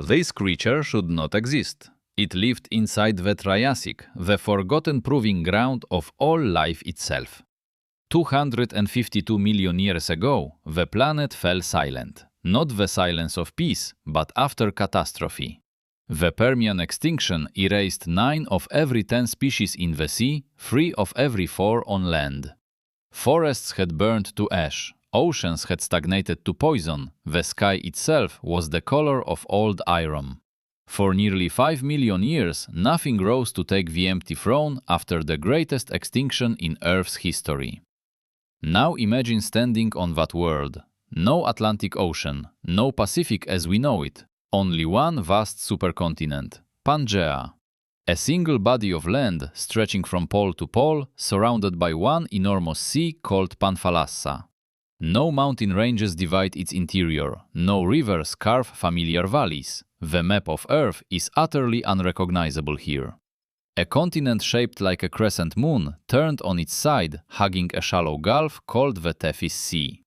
This creature should not exist. It lived inside the Triassic, the forgotten proving ground of all life itself. 252 million years ago, the planet fell silent. Not the silence of peace, but after catastrophe. The Permian extinction erased 9 of every 10 species in the sea, 3 of every 4 on land. Forests had burned to ash, oceans had stagnated to poison, the sky itself was the color of old iron. For nearly 5 million years, nothing rose to take the empty throne after the greatest extinction in Earth's history. Now imagine standing on that world. No Atlantic Ocean, no Pacific as we know it, only one vast supercontinent, Pangaea. A single body of land stretching from pole to pole, surrounded by one enormous sea called Panthalassa. No mountain ranges divide its interior, no rivers carve familiar valleys. The map of Earth is utterly unrecognizable here. A continent shaped like a crescent moon turned on its side, hugging a shallow gulf called the Tethys Sea.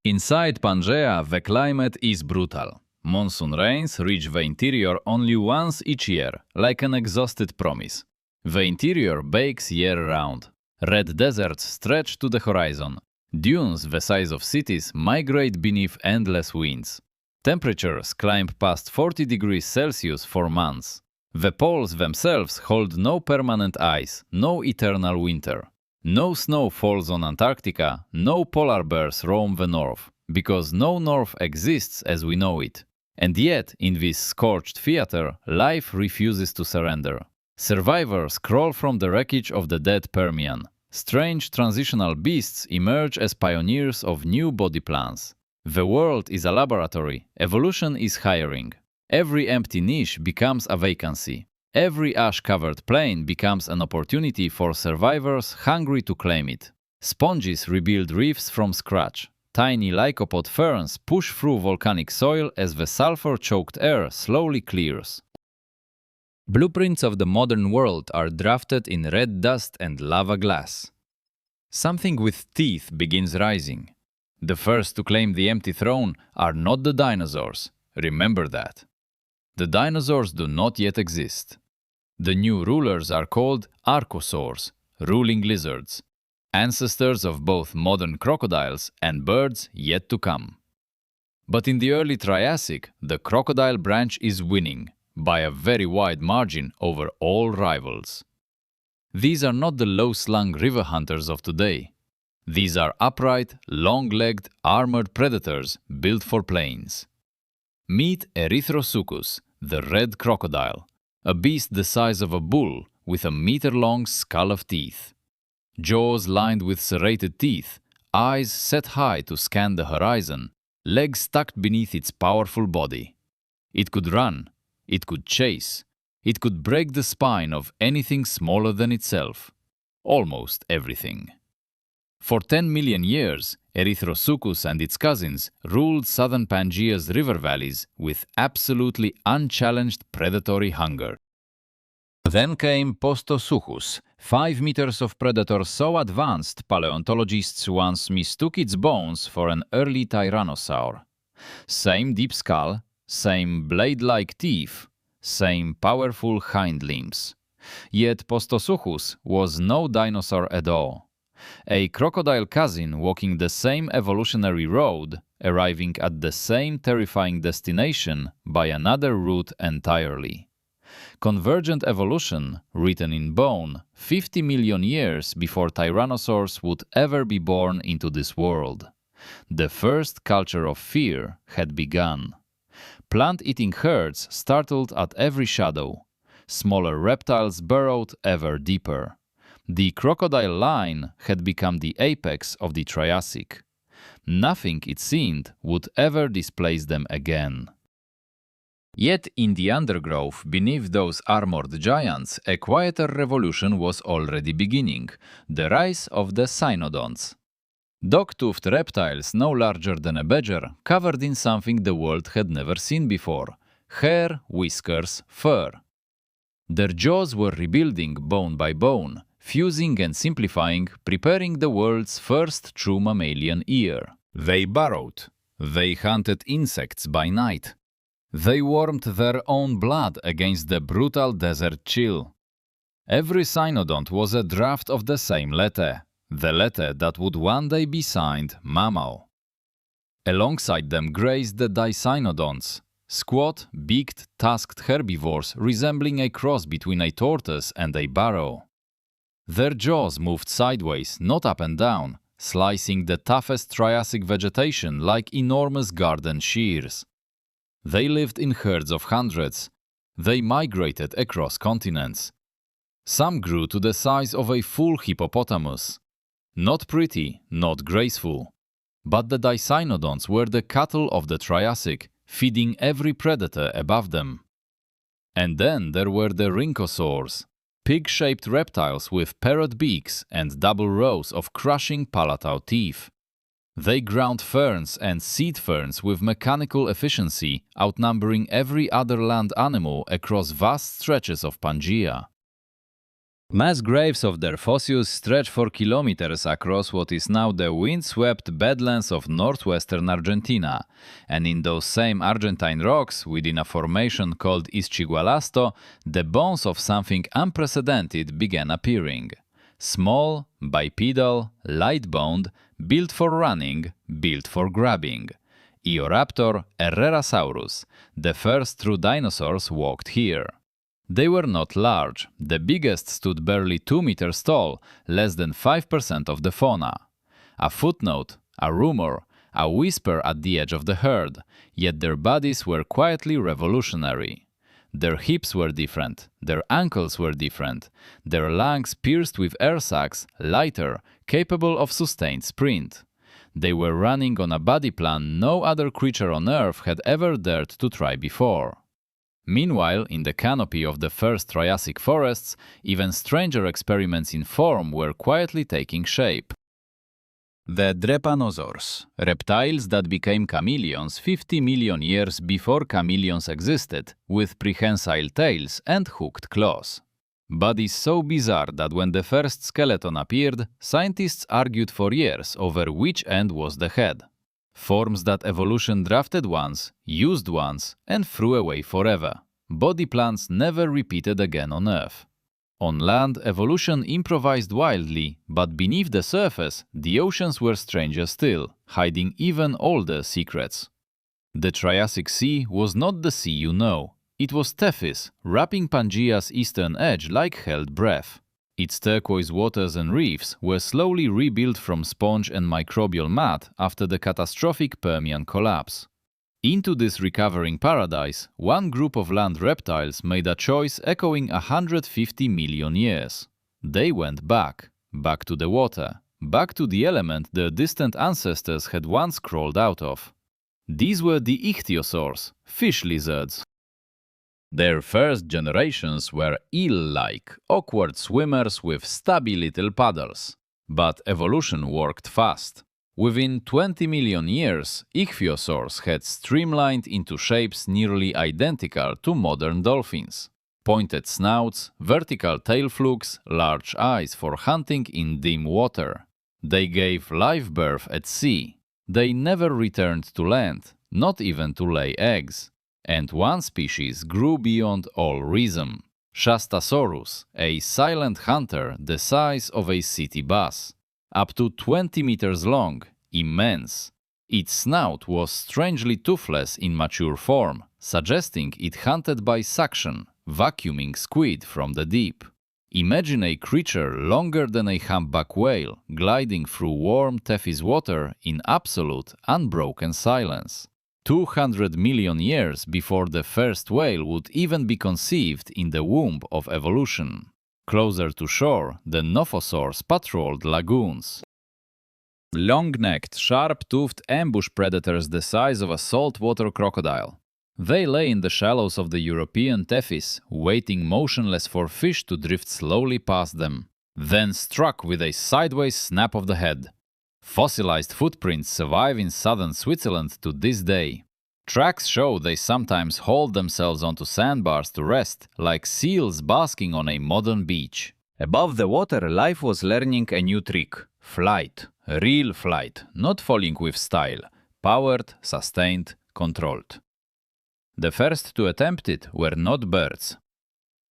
Inside Pangaea, the climate is brutal. Monsoon rains reach the interior only once each year, like an exhausted promise. The interior bakes year-round. Red deserts stretch to the horizon. Dunes the size of cities migrate beneath endless winds. Temperatures climb past 40 degrees Celsius for months. The poles themselves hold no permanent ice, no eternal winter. No snow falls on Antarctica, no polar bears roam the north, because no north exists as we know it. And yet, in this scorched theater, life refuses to surrender. Survivors crawl from the wreckage of the dead Permian. Strange transitional beasts emerge as pioneers of new body plans. The world is a laboratory, evolution is hiring. Every empty niche becomes a vacancy. Every ash-covered plain becomes an opportunity for survivors hungry to claim it. Sponges rebuild reefs from scratch. Tiny lycopod ferns push through volcanic soil as the sulfur-choked air slowly clears. Blueprints of the modern world are drafted in red dust and lava glass. Something with teeth begins rising. The first to claim the empty throne are not the dinosaurs. Remember that. The dinosaurs do not yet exist. The new rulers are called archosaurs, ruling lizards, ancestors of both modern crocodiles and birds yet to come. But in the early Triassic, the crocodile branch is winning, by a very wide margin over all rivals. These are not the low-slung river hunters of today. These are upright, long-legged, armored predators built for plains. Meet Erythrosuchus, the red crocodile, a beast the size of a bull with a meter-long skull of teeth. Jaws lined with serrated teeth, eyes set high to scan the horizon, legs tucked beneath its powerful body. It could run, it could chase, it could break the spine of anything smaller than itself. Almost everything. For 10 million years, Erythrosuchus and its cousins ruled southern Pangaea's river valleys with absolutely unchallenged predatory hunger. Then came Postosuchus, 5 meters of predator so advanced paleontologists once mistook its bones for an early tyrannosaur. Same deep skull, same blade-like teeth, same powerful hind limbs. Yet Postosuchus was no dinosaur at all. A crocodile cousin walking the same evolutionary road, arriving at the same terrifying destination by another route entirely. Convergent evolution, written in bone, 50 million years before tyrannosaurs would ever be born into this world. The first culture of fear had begun. Plant-eating herds startled at every shadow. Smaller reptiles burrowed ever deeper. The crocodile line had become the apex of the Triassic. Nothing, it seemed, would ever displace them again. Yet in the undergrowth beneath those armored giants, a quieter revolution was already beginning, the rise of the cynodonts. Dog-toothed reptiles no larger than a badger, covered in something the world had never seen before: hair, whiskers, fur. Their jaws were rebuilding bone by bone, fusing and simplifying, preparing the world's first true mammalian ear. They burrowed. They hunted insects by night. They warmed their own blood against the brutal desert chill. Every cynodont was a draft of the same letter, the letter that would one day be signed mammal. Alongside them grazed the dicynodonts, squat, beaked, tusked herbivores resembling a cross between a tortoise and a burrow. Their jaws moved sideways, not up and down, slicing the toughest Triassic vegetation like enormous garden shears. They lived in herds of hundreds. They migrated across continents. Some grew to the size of a full hippopotamus. Not pretty, not graceful. But the dicynodonts were the cattle of the Triassic, feeding every predator above them. And then there were the rhynchosaurs, pig-shaped reptiles with parrot beaks and double rows of crushing palatal teeth. They ground ferns and seed ferns with mechanical efficiency, outnumbering every other land animal across vast stretches of Pangaea. Mass graves of their fossils stretch for kilometers across what is now the wind-swept badlands of northwestern Argentina, and in those same Argentine rocks, within a formation called Ischigualasto, the bones of something unprecedented began appearing. Small, bipedal, light-boned, built for running, built for grabbing. Eoraptor Herrerasaurus, the first true dinosaurs, walked here. They were not large. The biggest stood barely 2 meters tall, less than 5% of the fauna. A footnote, a rumor, a whisper at the edge of the herd, yet their bodies were quietly revolutionary. Their hips were different, their ankles were different, their lungs pierced with air sacs, lighter, capable of sustained sprint. They were running on a body plan no other creature on Earth had ever dared to try before. Meanwhile, in the canopy of the first Triassic forests, even stranger experiments in form were quietly taking shape. The Drepanosaurs, reptiles that became chameleons 50 million years before chameleons existed, with prehensile tails and hooked claws. Bodies so bizarre that when the first skeleton appeared, scientists argued for years over which end was the head. Forms that evolution drafted once, used once, and threw away forever. Body plans never repeated again on Earth. On land, evolution improvised wildly, but beneath the surface, the oceans were stranger still, hiding even older secrets. The Triassic Sea was not the sea you know. It was Tethys, wrapping Pangaea's eastern edge like held breath. Its turquoise waters and reefs were slowly rebuilt from sponge and microbial mud after the catastrophic Permian collapse. Into this recovering paradise, one group of land reptiles made a choice echoing 150 million years. They went back to the water, back to the element their distant ancestors had once crawled out of. These were the ichthyosaurs, fish lizards. Their first generations were eel-like, awkward swimmers with stubby little paddles. But evolution worked fast. Within 20 million years, ichthyosaurs had streamlined into shapes nearly identical to modern dolphins. Pointed snouts, vertical tail flukes, large eyes for hunting in dim water. They gave live birth at sea. They never returned to land, not even to lay eggs. And one species grew beyond all reason. Shastasaurus, a silent hunter the size of a city bus. Up to 20 meters long, immense. Its snout was strangely toothless in mature form, suggesting it hunted by suction, vacuuming squid from the deep. Imagine a creature longer than a humpback whale gliding through warm Tethys water in absolute, unbroken silence. 200 million years before the first whale would even be conceived in the womb of evolution. Closer to shore, the nophosaurs patrolled lagoons. Long-necked, sharp-toothed ambush predators the size of a saltwater crocodile. They lay in the shallows of the European Tethys, waiting motionless for fish to drift slowly past them, then struck with a sideways snap of the head. Fossilized footprints survive in southern Switzerland to this day. Tracks show they sometimes hauled themselves onto sandbars to rest, like seals basking on a modern beach. Above the water, life was learning a new trick: flight. Real flight, not falling with style. Powered, sustained, controlled. The first to attempt it were not birds.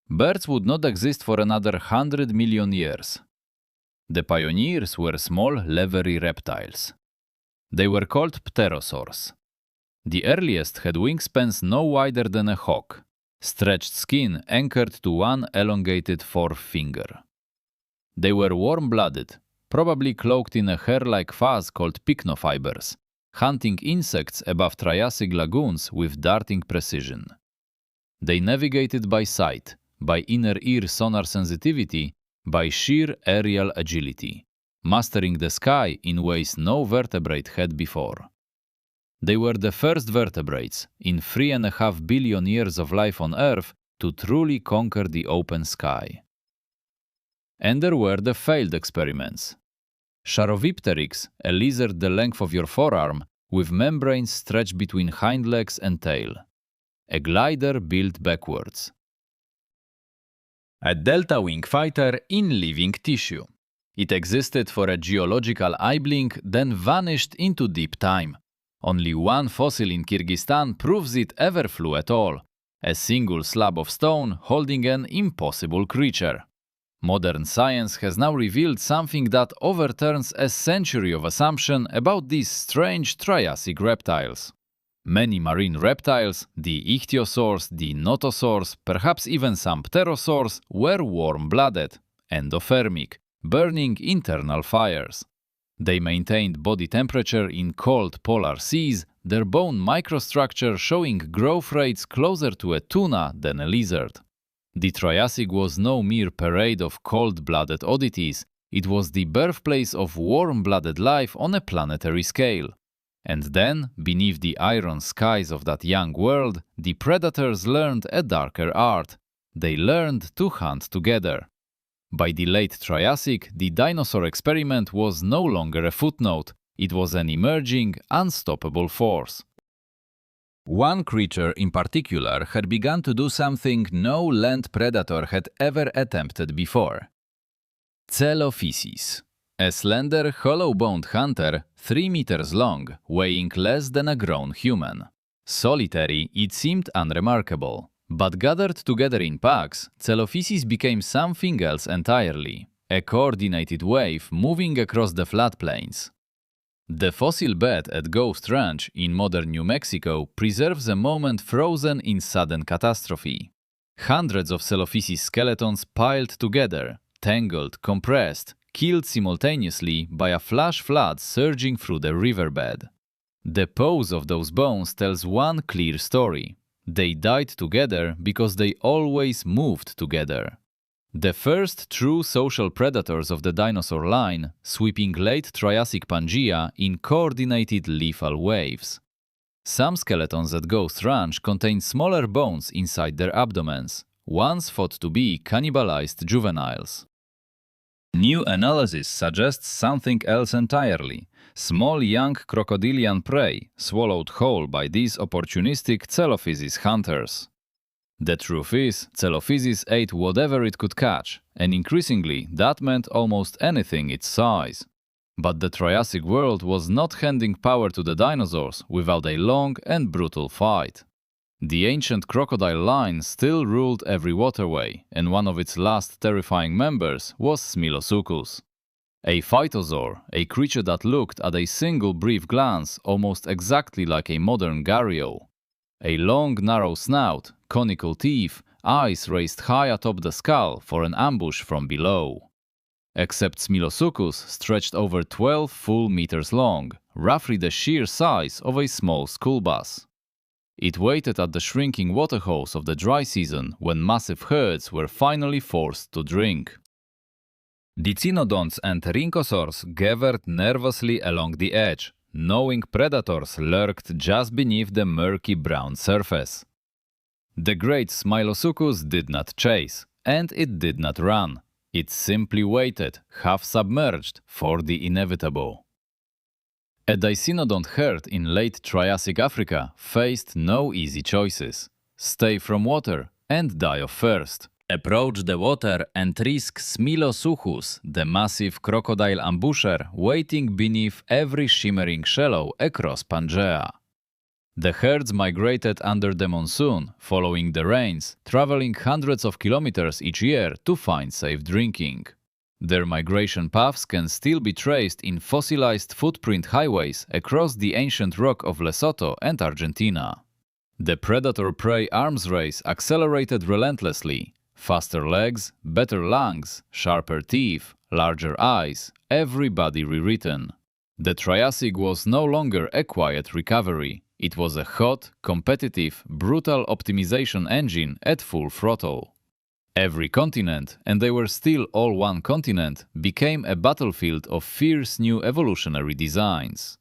Birds would not exist for another 100 million years. The pioneers were small, leathery reptiles. They were called pterosaurs. The earliest had wingspans no wider than a hawk, stretched skin anchored to one elongated forefinger. They were warm-blooded, probably cloaked in a hair-like fuzz called pycnofibers, hunting insects above Triassic lagoons with darting precision. They navigated by sight, by inner ear sonar sensitivity, by sheer aerial agility, mastering the sky in ways no vertebrate had before. They were the first vertebrates, in 3.5 billion years of life on Earth, to truly conquer the open sky. And there were the failed experiments. Charopteryx, a lizard the length of your forearm, with membranes stretched between hind legs and tail. A glider built backwards. A delta wing fighter in living tissue. It existed for a geological eye blink, then vanished into deep time. Only one fossil in Kyrgyzstan proves it ever flew at all. A single slab of stone holding an impossible creature. Modern science has now revealed something that overturns a century of assumption about these strange Triassic reptiles. Many marine reptiles, the ichthyosaurs, the notosaurs, perhaps even some pterosaurs, were warm-blooded, endothermic, burning internal fires. They maintained body temperature in cold polar seas, their bone microstructure showing growth rates closer to a tuna than a lizard. The Triassic was no mere parade of cold-blooded oddities, it was the birthplace of warm-blooded life on a planetary scale. And then, beneath the iron skies of that young world, the predators learned a darker art. They learned to hunt together. By the late Triassic, the dinosaur experiment was no longer a footnote, it was an emerging, unstoppable force. One creature in particular had begun to do something no land predator had ever attempted before. Celophysis. A slender, hollow-boned hunter, 3 meters long, weighing less than a grown human. Solitary, it seemed unremarkable. But gathered together in packs, Celophysis became something else entirely. A coordinated wave moving across the floodplains. The fossil bed at Ghost Ranch in modern New Mexico preserves a moment frozen in sudden catastrophe. Hundreds of Celophysis skeletons piled together, tangled, compressed, killed simultaneously by a flash flood surging through the riverbed. The pose of those bones tells one clear story. They died together because they always moved together. The first true social predators of the dinosaur line, sweeping late Triassic Pangaea in coordinated lethal waves. Some skeletons at Ghost Ranch contain smaller bones inside their abdomens, once thought to be cannibalized juveniles. New analysis suggests something else entirely. Small young crocodilian prey swallowed whole by these opportunistic Celophysis hunters. The truth is, Celophysis ate whatever it could catch, and increasingly that meant almost anything its size. But the Triassic world was not handing power to the dinosaurs without a long and brutal fight. The ancient crocodile line still ruled every waterway, and one of its last terrifying members was Smilosuchus. A phytosaur, a creature that looked at a single brief glance almost exactly like a modern gharial. A long, narrow snout, conical teeth, eyes raised high atop the skull for an ambush from below. Except Smilosuchus stretched over 12 full meters long, roughly the sheer size of a small school bus. It waited at the shrinking waterholes of the dry season when massive herds were finally forced to drink. Dicynodonts and rhynchosaurs gathered nervously along the edge, knowing predators lurked just beneath the murky brown surface. The great Smilosuchus did not chase, and it did not run. It simply waited, half submerged, for the inevitable. A dicynodont herd in late Triassic Africa faced no easy choices. Stay from water and die of thirst. Approach the water and risk Smilosuchus, the massive crocodile ambusher waiting beneath every shimmering shallow across Pangaea. The herds migrated under the monsoon, following the rains, traveling hundreds of kilometers each year to find safe drinking. Their migration paths can still be traced in fossilized footprint highways across the ancient rock of Lesotho and Argentina. The predator-prey arms race accelerated relentlessly. Faster legs, better lungs, sharper teeth, larger eyes, every body rewritten. The Triassic was no longer a quiet recovery. It was a hot, competitive, brutal optimization engine at full throttle. Every continent, and they were still all one continent, became a battlefield of fierce new evolutionary designs.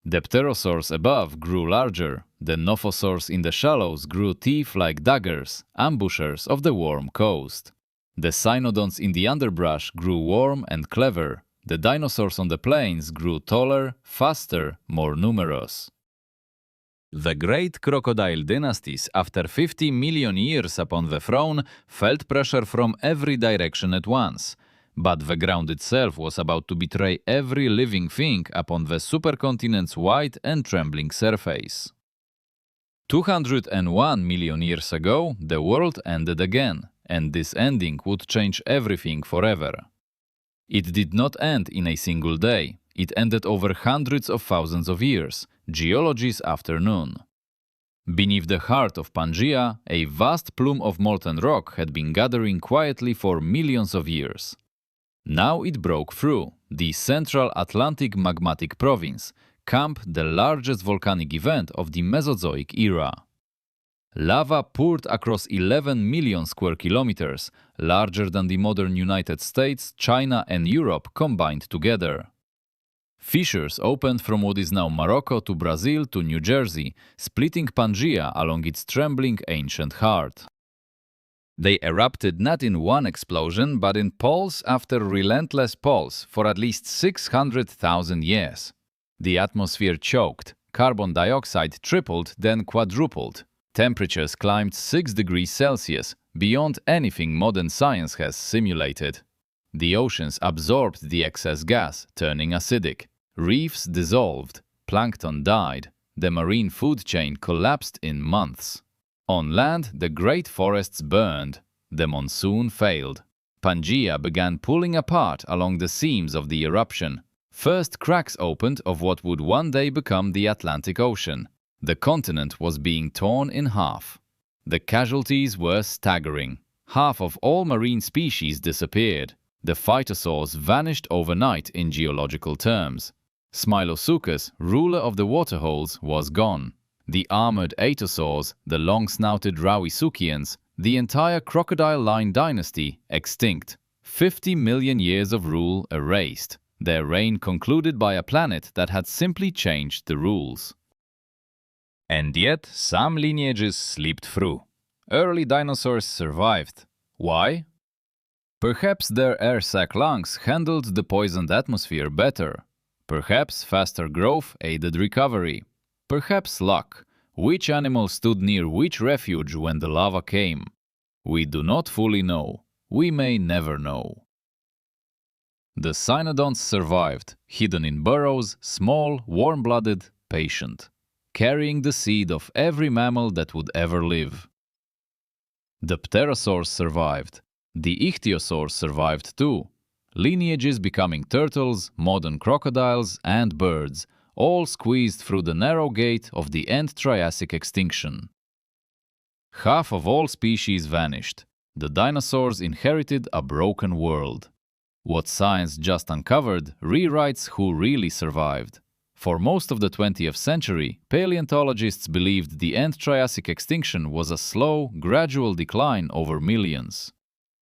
The pterosaurs above grew larger, the nophosaurs in the shallows grew teeth like daggers, ambushers of the warm coast. The cynodonts in the underbrush grew warm and clever. The dinosaurs on the plains grew taller, faster, more numerous. The great crocodile dynasties, after 50 million years upon the throne, felt pressure from every direction at once. But the ground itself was about to betray every living thing upon the supercontinent's wide and trembling surface. 201 million years ago, the world ended again, and this ending would change everything forever. It did not end in a single day. It ended over hundreds of thousands of years, geology's afternoon. Beneath the heart of Pangaea, a vast plume of molten rock had been gathering quietly for millions of years. Now it broke through. The Central Atlantic Magmatic Province, camp the largest volcanic event of the Mesozoic era. Lava poured across 11 million square kilometers, larger than the modern United States, China and Europe combined together. Fissures opened from what is now Morocco to Brazil to New Jersey, splitting Pangaea along its trembling ancient heart. They erupted not in one explosion, but in pulse after relentless pulse for at least 600,000 years. The atmosphere choked, carbon dioxide tripled, then quadrupled. Temperatures climbed 6 degrees Celsius, beyond anything modern science has simulated. The oceans absorbed the excess gas, turning acidic. Reefs dissolved, plankton died, the marine food chain collapsed in months. On land, the great forests burned. The monsoon failed. Pangaea began pulling apart along the seams of the eruption. First cracks opened of what would one day become the Atlantic Ocean. The continent was being torn in half. The casualties were staggering. Half of all marine species disappeared. The phytosaurs vanished overnight in geological terms. Smylosuchus, ruler of the waterholes, was gone. The armored atosaurs, the long-snouted Rauisuchians, the entire crocodile line dynasty extinct. 50 million years of rule erased. Their reign concluded by a planet that had simply changed the rules. And yet, some lineages slipped through. Early dinosaurs survived. Why? Perhaps their air-sac lungs handled the poisoned atmosphere better. Perhaps faster growth aided recovery. Perhaps luck. Which animal stood near which refuge when the lava came? We do not fully know. We may never know. The cynodonts survived, hidden in burrows, small, warm-blooded, patient, carrying the seed of every mammal that would ever live. The pterosaurs survived. The ichthyosaurs survived too. Lineages becoming turtles, modern crocodiles, and birds, all squeezed through the narrow gate of the end Triassic extinction. Half of all species vanished. The dinosaurs inherited a broken world. What science just uncovered rewrites who really survived. For most of the 20th century, paleontologists believed the end Triassic extinction was a slow, gradual decline over millions.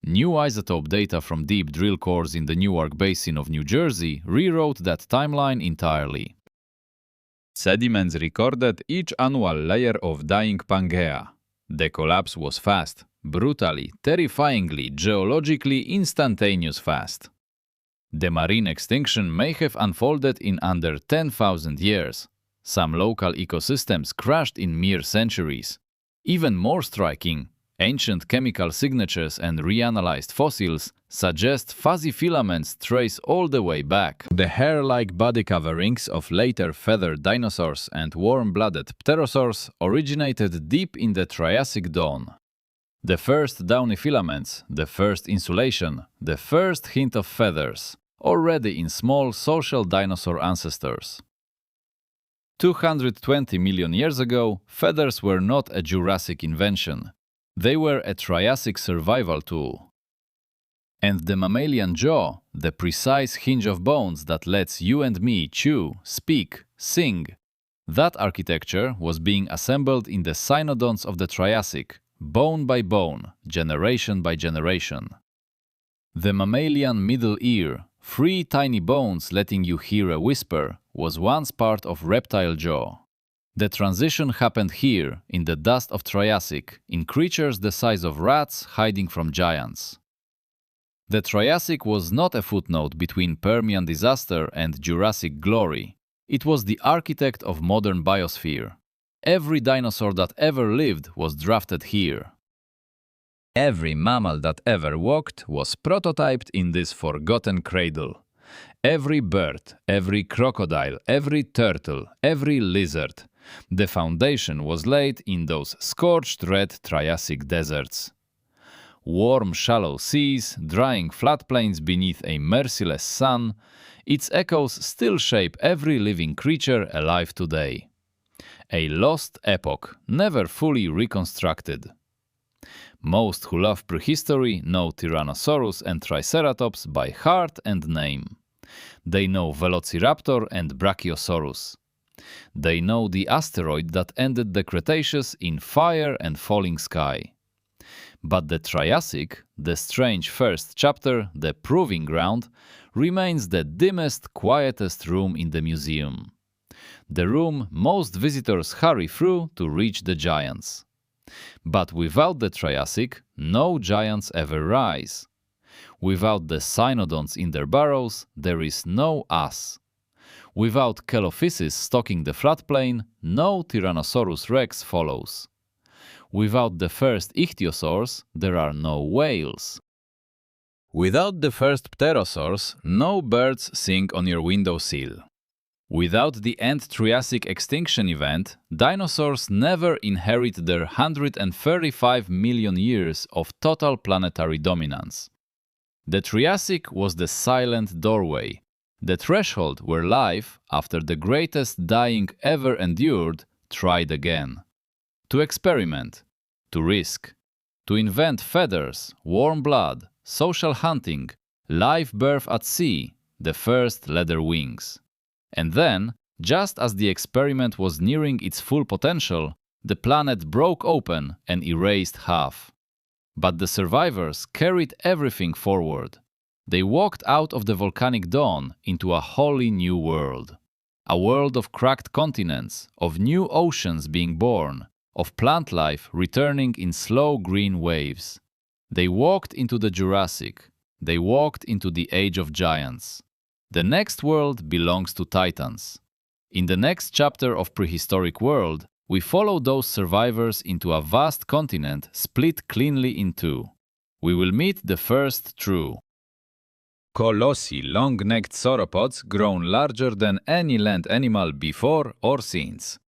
New isotope data from deep drill cores in the Newark Basin of New Jersey rewrote that timeline entirely. Sediments recorded each annual layer of dying Pangaea. The collapse was fast, brutally, terrifyingly, geologically instantaneous fast. The marine extinction may have unfolded in under 10,000 years. Some local ecosystems crashed in mere centuries. Even more striking, Ancient chemical signatures and reanalyzed fossils suggest fuzzy filaments trace all the way back. The hair-like body coverings of later feathered dinosaurs and warm-blooded pterosaurs originated deep in the Triassic dawn. The first downy filaments, the first insulation, the first hint of feathers, already in small social dinosaur ancestors. 220 million years ago, feathers were not a Jurassic invention. They were a Triassic survival tool. And the mammalian jaw, the precise hinge of bones that lets you and me chew, speak, sing, that architecture was being assembled in the cynodonts of the Triassic, bone by bone, generation by generation. The mammalian middle ear, 3 tiny bones letting you hear a whisper, was once part of reptile jaw. The transition happened here, in the dust of Triassic, in creatures the size of rats hiding from giants. The Triassic was not a footnote between Permian disaster and Jurassic glory. It was the architect of modern biosphere. Every dinosaur that ever lived was drafted here. Every mammal that ever walked was prototyped in this forgotten cradle. Every bird, every crocodile, every turtle, every lizard. The foundation was laid in those scorched red Triassic deserts. Warm, shallow seas, drying floodplains beneath a merciless sun, its echoes still shape every living creature alive today. A lost epoch, never fully reconstructed. Most who love prehistory know Tyrannosaurus and Triceratops by heart and name. They know Velociraptor and Brachiosaurus. They know the asteroid that ended the Cretaceous in fire and falling sky. But the Triassic, the strange first chapter, the proving ground, remains the dimmest, quietest room in the museum. The room most visitors hurry through to reach the giants. But without the Triassic, no giants ever rise. Without the cynodonts in their burrows, there is no us. Without Chelophysis stalking the floodplain, no Tyrannosaurus rex follows. Without the first ichthyosaurs, there are no whales. Without the first pterosaurs, no birds sing on your windowsill. Without the end Triassic extinction event, dinosaurs never inherit their 135 million years of total planetary dominance. The Triassic was the silent doorway, the threshold where life, after the greatest dying ever endured, tried again. To experiment, to risk, to invent feathers, warm blood, social hunting, live birth at sea, the first leather wings. And then, just as the experiment was nearing its full potential, the planet broke open and erased half. But the survivors carried everything forward. They walked out of the volcanic dawn into a wholly new world. A world of cracked continents, of new oceans being born, of plant life returning in slow green waves. They walked into the Jurassic. They walked into the Age of Giants. The next world belongs to Titans. In the next chapter of Prehistoric World, we follow those survivors into a vast continent split cleanly in two. We will meet the first true Colossi, long-necked sauropods grown larger than any land animal before or since.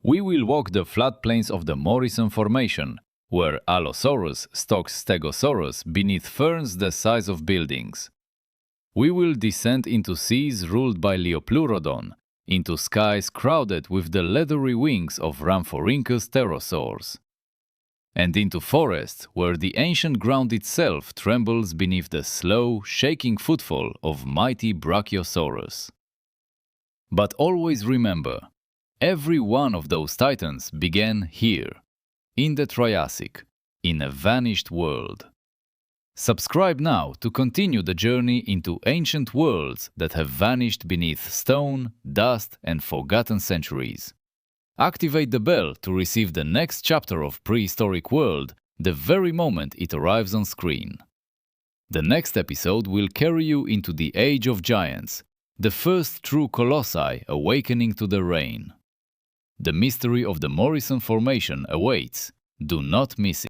We will walk the floodplains of the Morrison Formation, where Allosaurus stalks Stegosaurus beneath ferns the size of buildings. We will descend into seas ruled by Liopleurodon, into skies crowded with the leathery wings of Rhamphorhynchus pterosaurs, and into forests where the ancient ground itself trembles beneath the slow, shaking footfall of mighty Brachiosaurus. But always remember, every one of those titans began here, in the Triassic, in a vanished world. Subscribe now to continue the journey into ancient worlds that have vanished beneath stone, dust, and forgotten centuries. Activate the bell to receive the next chapter of Prehistoric World the very moment it arrives on screen. The next episode will carry you into the Age of Giants, the first true colossi awakening to the rain. The mystery of the Morrison Formation awaits. Do not miss it.